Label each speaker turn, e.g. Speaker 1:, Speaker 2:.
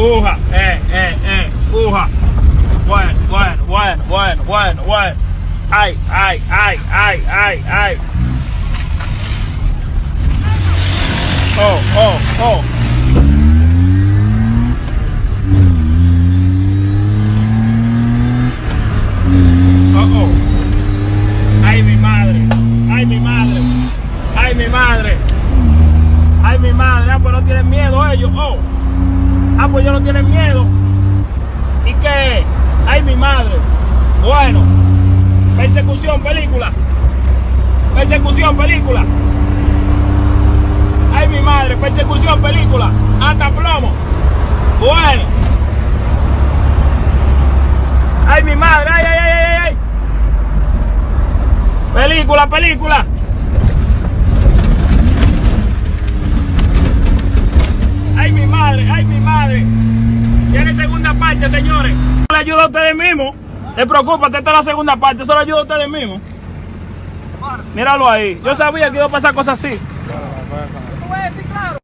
Speaker 1: Uja, uja. Bueno. Ay. Oh. Ay, mi madre. Ah, pues no tienen miedo ellos. Ah, pues ellos no tienen miedo. ¿Y qué? Ay, mi madre. Bueno. Persecución, película. Ay, mi madre. Persecución, película. Hasta plomo. Bueno. Ay, mi madre. Ay. Película. Ay, mi madre. Tiene segunda parte, señores. Le ayuda a ustedes mismos. No preocúpate, esta es la segunda parte. Eso le ayuda a ustedes mismos. Míralo ahí. Yo sabía que iba a pasar cosas así.
Speaker 2: Tú vas a decir claro.